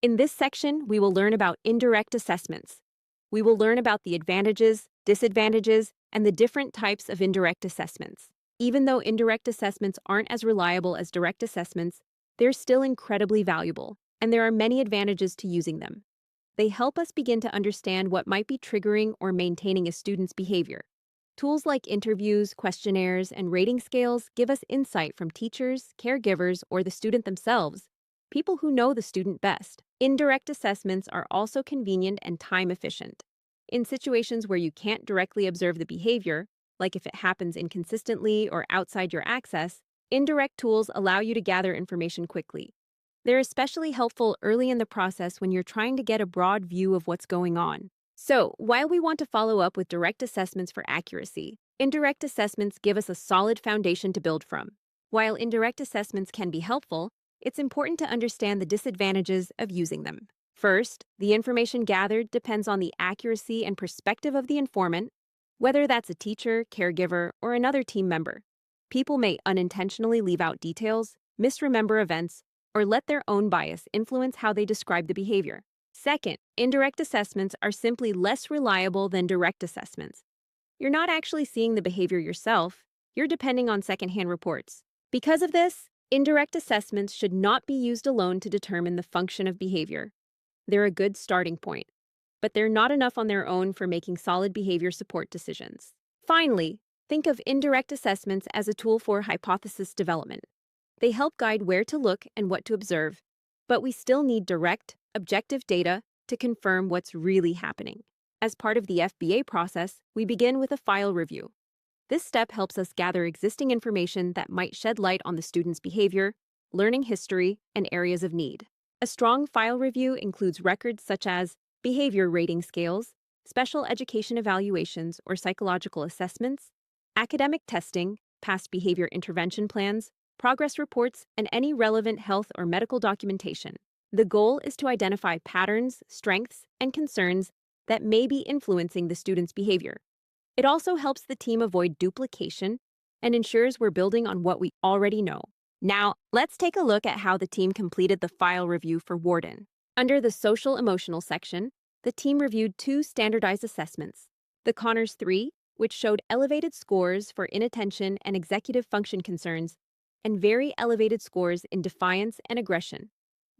In this section, we will learn about indirect assessments. We will learn about the advantages, disadvantages, and the different types of indirect assessments. Even though indirect assessments aren't as reliable as direct assessments, they're still incredibly valuable, and there are many advantages to using them. They help us begin to understand what might be triggering or maintaining a student's behavior. Tools like interviews, questionnaires, and rating scales give us insight from teachers, caregivers, or the student themselves, people who know the student best. Indirect assessments are also convenient and time efficient. In situations where you can't directly observe the behavior, like if it happens inconsistently or outside your access, indirect tools allow you to gather information quickly. They're especially helpful early in the process when you're trying to get a broad view of what's going on. So, while we want to follow up with direct assessments for accuracy, indirect assessments give us a solid foundation to build from. While indirect assessments can be helpful, it's important to understand the disadvantages of using them. First, the information gathered depends on the accuracy and perspective of the informant, whether that's a teacher, caregiver, or another team member. People may unintentionally leave out details, misremember events, or let their own bias influence how they describe the behavior. Second, indirect assessments are simply less reliable than direct assessments. You're not actually seeing the behavior yourself, you're depending on secondhand reports. Because of this, indirect assessments should not be used alone to determine the function of behavior. They're a good starting point, but they're not enough on their own for making solid behavior support decisions. Finally, think of indirect assessments as a tool for hypothesis development. They help guide where to look and what to observe, but we still need direct, objective data to confirm what's really happening. As part of the FBA process, we begin with a file review. This step helps us gather existing information that might shed light on the student's behavior, learning history, and areas of need. A strong file review includes records such as behavior rating scales, special education evaluations or psychological assessments, academic testing, past behavior intervention plans, progress reports, and any relevant health or medical documentation. The goal is to identify patterns, strengths, and concerns that may be influencing the student's behavior. It also helps the team avoid duplication and ensures we're building on what we already know. Now, let's take a look at how the team completed the file review for Warden. Under the social emotional section, the team reviewed 2 standardized assessments. The Connors 3, which showed elevated scores for inattention and executive function concerns, and very elevated scores in defiance and aggression.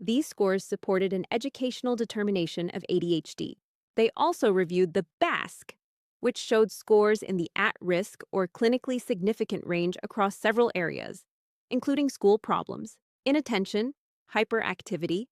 These scores supported an educational determination of ADHD. They also reviewed the BASC, which showed scores in the at-risk or clinically significant range across several areas, including school problems, inattention, hyperactivity,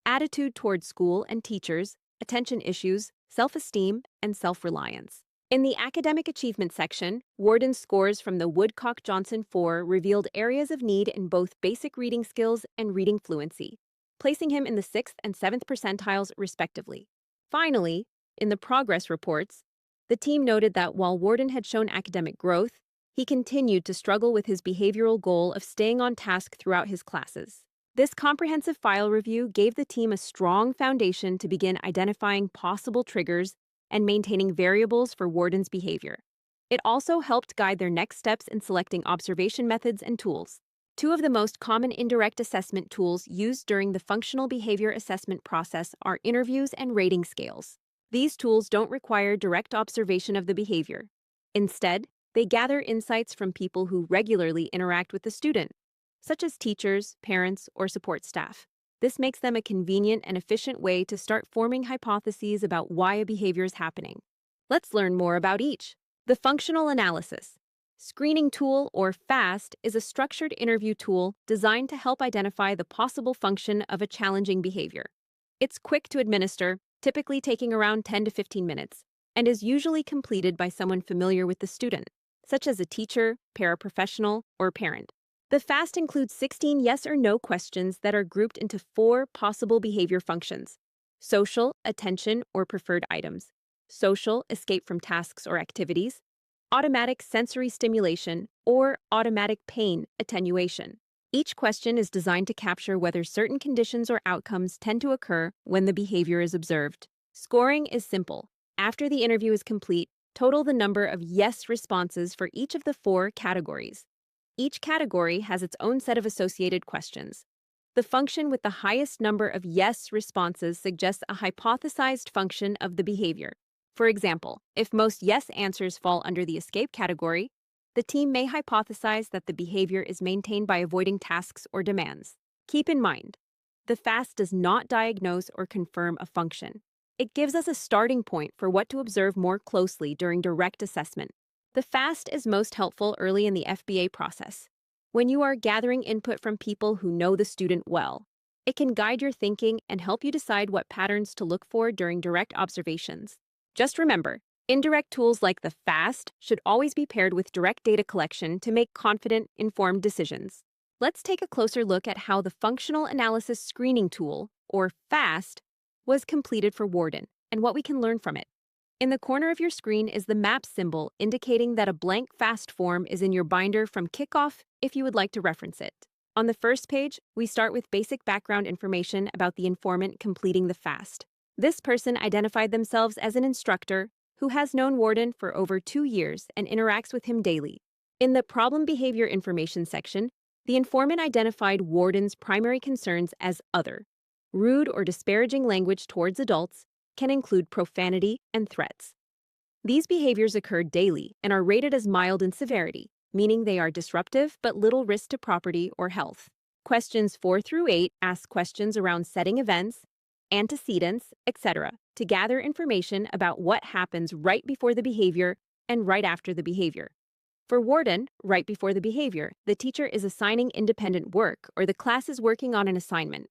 attitude toward school and teachers, attention issues, self-esteem, and self-reliance. In the academic achievement section, Warden's scores from the Woodcock-Johnson 4 revealed areas of need in both basic reading skills and reading fluency, placing him in the 6th and 7th percentiles respectively. Finally, in the progress reports, the team noted that while Warden had shown academic growth, he continued to struggle with his behavioral goal of staying on task throughout his classes. This comprehensive file review gave the team a strong foundation to begin identifying possible triggers and maintaining variables for Warden's behavior. It also helped guide their next steps in selecting observation methods and tools. 2 of the most common indirect assessment tools used during the functional behavior assessment process are interviews and rating scales. These tools don't require direct observation of the behavior. Instead, they gather insights from people who regularly interact with the student, such as teachers, parents, or support staff. This makes them a convenient and efficient way to start forming hypotheses about why a behavior is happening. Let's learn more about each. The functional analysis screening tool, or FAST, is a structured interview tool designed to help identify the possible function of a challenging behavior. It's quick to administer, typically taking around 10 to 15 minutes, and is usually completed by someone familiar with the student, such as a teacher, paraprofessional, or parent. The FAST includes 16 yes or no questions that are grouped into 4 possible behavior functions: social, attention, or preferred items; social, escape from tasks or activities; automatic sensory stimulation, or automatic pain attenuation. Each question is designed to capture whether certain conditions or outcomes tend to occur when the behavior is observed. Scoring is simple. After the interview is complete, total the number of yes responses for each of the 4 categories. Each category has its own set of associated questions. The function with the highest number of yes responses suggests a hypothesized function of the behavior. For example, if most yes answers fall under the escape category, the team may hypothesize that the behavior is maintained by avoiding tasks or demands. Keep in mind, the FAST does not diagnose or confirm a function. It gives us a starting point for what to observe more closely during direct assessment. The FAST is most helpful early in the FBA process, when you are gathering input from people who know the student well. It can guide your thinking and help you decide what patterns to look for during direct observations. Just remember, indirect tools like the FAST should always be paired with direct data collection to make confident, informed decisions. Let's take a closer look at how the Functional Analysis Screening Tool, or FAST, was completed for Warden and what we can learn from it. In the corner of your screen is the map symbol indicating that a blank FAST form is in your binder from kickoff if you would like to reference it. On the first page, we start with basic background information about the informant completing the FAST. This person identified themselves as an instructor who has known Warden for over 2 years and interacts with him daily. In the Problem Behavior Information section, the informant identified Warden's primary concerns as other. Rude or disparaging language towards adults can include profanity and threats. These behaviors occur daily and are rated as mild in severity, meaning they are disruptive but little risk to property or health. Questions 4 through 8 ask questions around setting events, antecedents, etc., to gather information about what happens right before the behavior and right after the behavior. For Warden, right before the behavior, the teacher is assigning independent work or the class is working on an assignment.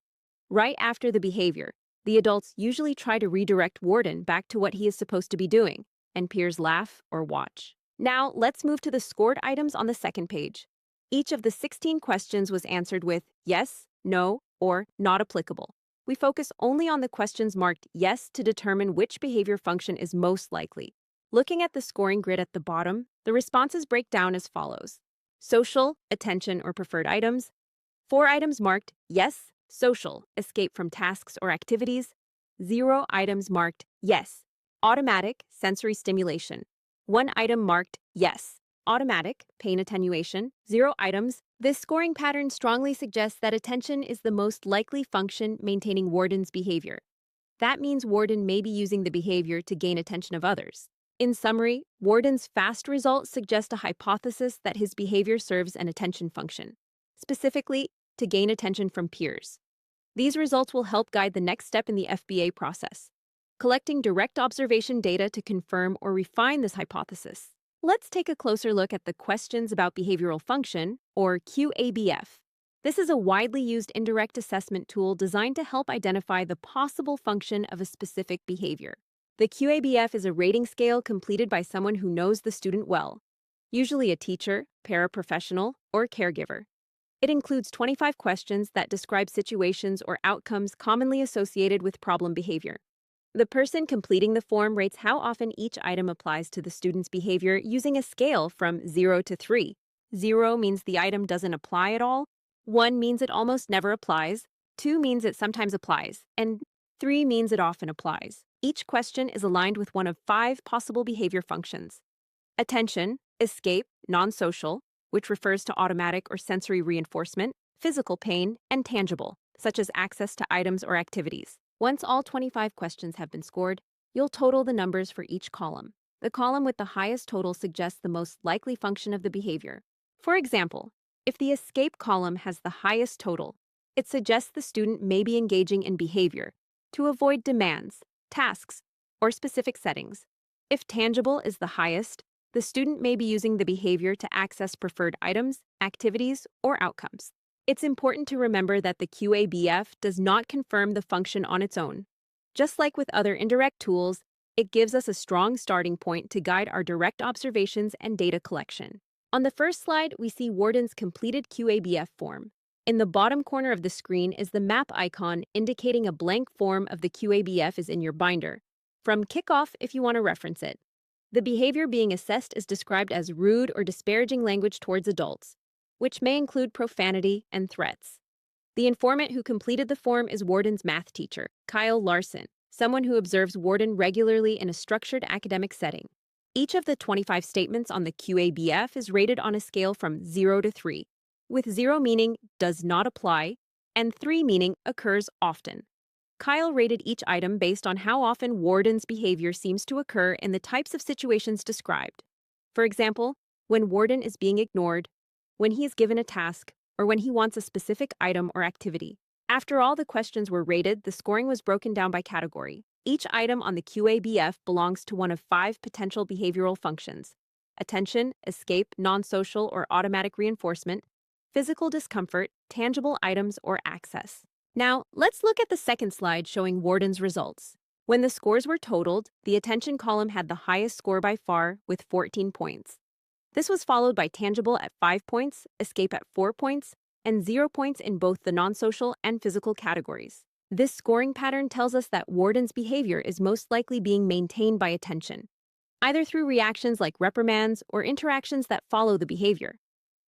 Right after the behavior, the adults usually try to redirect Warden back to what he is supposed to be doing, and peers laugh or watch. Now, let's move to the scored items on the second page. Each of the 16 questions was answered with yes, no, or not applicable. We focus only on the questions marked yes to determine which behavior function is most likely. Looking at the scoring grid at the bottom, the responses break down as follows. Social, attention, or preferred items. 4 items marked yes, social, escape from tasks or activities. 0 items marked yes, automatic, sensory stimulation. 1 item marked yes, automatic, pain attenuation. 0 items. This scoring pattern strongly suggests that attention is the most likely function maintaining Warden's behavior. That means Warden may be using the behavior to gain attention of others. In summary, Warden's FAST results suggest a hypothesis that his behavior serves an attention function, specifically to gain attention from peers. These results will help guide the next step in the FBA process, collecting direct observation data to confirm or refine this hypothesis. Let's take a closer look at the Questions About Behavioral Function, or QABF. This is a widely used indirect assessment tool designed to help identify the possible function of a specific behavior. The QABF is a rating scale completed by someone who knows the student well, usually a teacher, paraprofessional, or caregiver. It includes 25 questions that describe situations or outcomes commonly associated with problem behavior. The person completing the form rates how often each item applies to the student's behavior using a scale from 0 to 3. 0 means the item doesn't apply at all, 1 means it almost never applies, 2 means it sometimes applies, and 3 means it often applies. Each question is aligned with one of 5 possible behavior functions. Attention, escape, non-social, which refers to automatic or sensory reinforcement, physical pain, and tangible, such as access to items or activities. Once all 25 questions have been scored, you'll total the numbers for each column. The column with the highest total suggests the most likely function of the behavior. For example, if the escape column has the highest total, it suggests the student may be engaging in behavior to avoid demands, tasks, or specific settings. If tangible is the highest, the student may be using the behavior to access preferred items, activities, or outcomes. It's important to remember that the QABF does not confirm the function on its own. Just like with other indirect tools, it gives us a strong starting point to guide our direct observations and data collection. On the first slide, we see Warden's completed QABF form. In the bottom corner of the screen is the map icon indicating a blank form of the QABF is in your binder. From kickoff if you want to reference it. The behavior being assessed is described as rude or disparaging language towards adults, which may include profanity and threats. The informant who completed the form is Warden's math teacher, Kyle Larson, someone who observes Warden regularly in a structured academic setting. Each of the 25 statements on the QABF is rated on a scale from 0 to 3, with 0 meaning does not apply and 3 meaning occurs often. Kyle rated each item based on how often Warden's behavior seems to occur in the types of situations described. For example, when Warden is being ignored, when he is given a task, or when he wants a specific item or activity. After all the questions were rated, the scoring was broken down by category. Each item on the QABF belongs to one of 5 potential behavioral functions: attention, escape, non-social or automatic reinforcement, physical discomfort, tangible items, or access. Now, let's look at the second slide showing Warden's results. When the scores were totaled, the attention column had the highest score by far with 14 points. This was followed by tangible at 5 points, escape at 4 points, and 0 points in both the non-social and physical categories. This scoring pattern tells us that Warden's behavior is most likely being maintained by attention, either through reactions like reprimands or interactions that follow the behavior.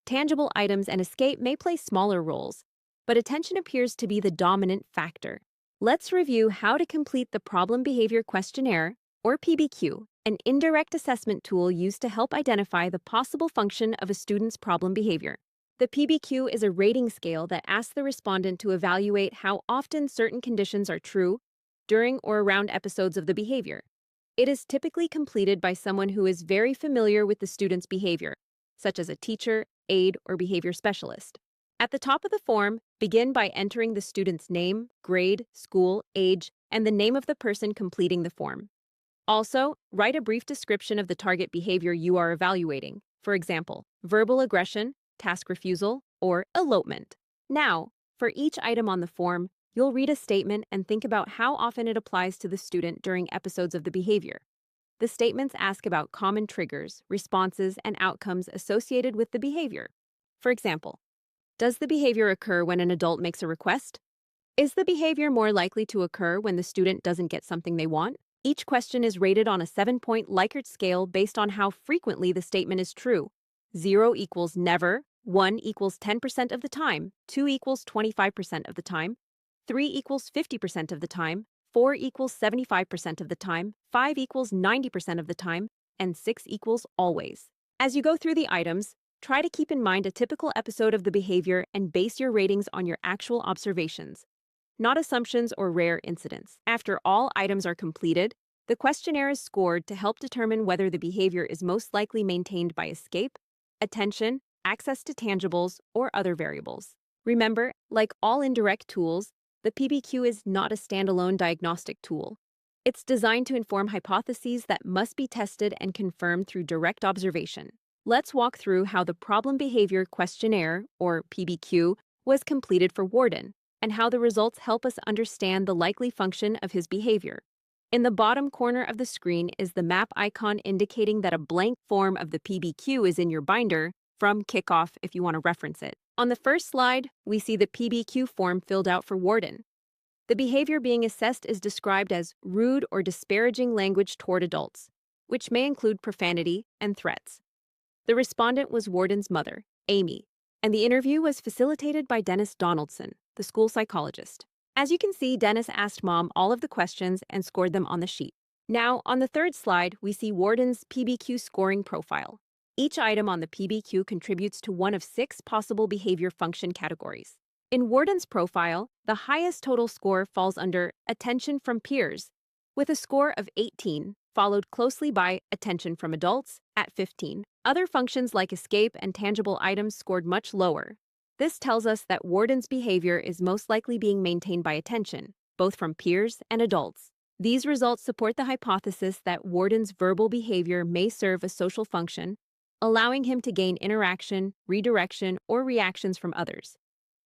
Tangible items and escape may play smaller roles, but attention appears to be the dominant factor. Let's review how to complete the Problem Behavior Questionnaire, or PBQ, an indirect assessment tool used to help identify the possible function of a student's problem behavior. The PBQ is a rating scale that asks the respondent to evaluate how often certain conditions are true during or around episodes of the behavior. It is typically completed by someone who is very familiar with the student's behavior, such as a teacher, aide, or behavior specialist. At the top of the form, begin by entering the student's name, grade, school, age, and the name of the person completing the form. Also, write a brief description of the target behavior you are evaluating, for example, verbal aggression, task refusal, or elopement. Now, for each item on the form, you'll read a statement and think about how often it applies to the student during episodes of the behavior. The statements ask about common triggers, responses, and outcomes associated with the behavior. For example, does the behavior occur when an adult makes a request? Is the behavior more likely to occur when the student doesn't get something they want? Each question is rated on a 7-point Likert scale based on how frequently the statement is true. 0 equals never, 1 equals 10% of the time, 2 equals 25% of the time, 3 equals 50% of the time, 4 equals 75% of the time, 5 equals 90% of the time, and 6 equals always. As you go through the items, try to keep in mind a typical episode of the behavior and base your ratings on your actual observations, not assumptions or rare incidents. After all items are completed, the questionnaire is scored to help determine whether the behavior is most likely maintained by escape, attention, access to tangibles, or other variables. Remember, like all indirect tools, the PBQ is not a standalone diagnostic tool. It's designed to inform hypotheses that must be tested and confirmed through direct observation. Let's walk through how the Problem Behavior Questionnaire, or PBQ, was completed for Warden, and how the results help us understand the likely function of his behavior. In the bottom corner of the screen is the map icon indicating that a blank form of the PBQ is in your binder from Kickoff if you want to reference it. On the first slide, we see the PBQ form filled out for Warden. The behavior being assessed is described as rude or disparaging language toward adults, which may include profanity and threats. The respondent was Warden's mother, Amy, and the interview was facilitated by Dennis Donaldson, the school psychologist. As you can see, Dennis asked Mom all of the questions and scored them on the sheet. Now, on the third slide, we see Warden's PBQ scoring profile. Each item on the PBQ contributes to one of 6 possible behavior function categories. In Warden's profile, the highest total score falls under attention from peers, with a score of 18, followed closely by attention from adults at 15. Other functions like escape and tangible items scored much lower. This tells us that Warden's behavior is most likely being maintained by attention, both from peers and adults. These results support the hypothesis that Warden's verbal behavior may serve a social function, allowing him to gain interaction, redirection, or reactions from others.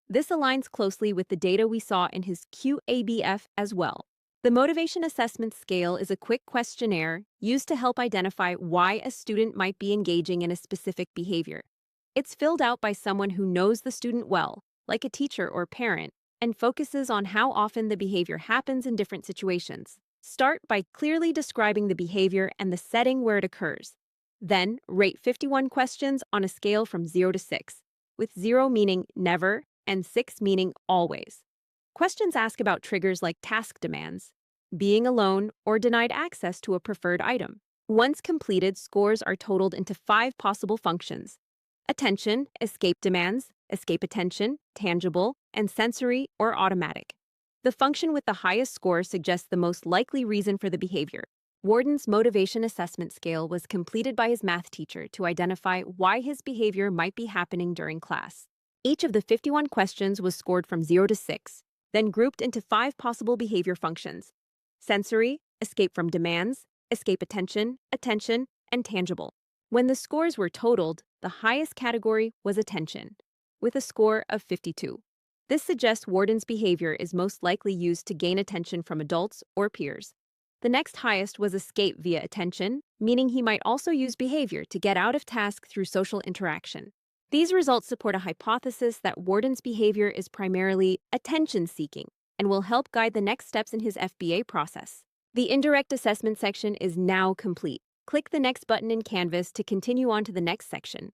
This aligns closely with the data we saw in his QABF as well. The Motivation Assessment Scale is a quick questionnaire used to help identify why a student might be engaging in a specific behavior. It's filled out by someone who knows the student well, like a teacher or parent, and focuses on how often the behavior happens in different situations. Start by clearly describing the behavior and the setting where it occurs. Then, rate 51 questions on a scale from 0 to 6, with 0 meaning never and 6 meaning always. Questions ask about triggers like task demands, being alone, or denied access to a preferred item. Once completed, scores are totaled into 5 possible functions: attention, escape demands, escape attention, tangible, and sensory or automatic. The function with the highest score suggests the most likely reason for the behavior. Warden's motivation assessment scale was completed by his math teacher to identify why his behavior might be happening during class. Each of the 51 questions was scored from 0 to 6, then grouped into 5 possible behavior functions: sensory, escape from demands, escape attention, and tangible. When the scores were totaled, the highest category was attention, with a score of 52. This suggests Warden's behavior is most likely used to gain attention from adults or peers. The next highest was escape via attention, meaning he might also use behavior to get out of task through social interaction. These results support a hypothesis that Warden's behavior is primarily attention-seeking and will help guide the next steps in his FBA process. The indirect assessment section is now complete. Click the next button in Canvas to continue on to the next section.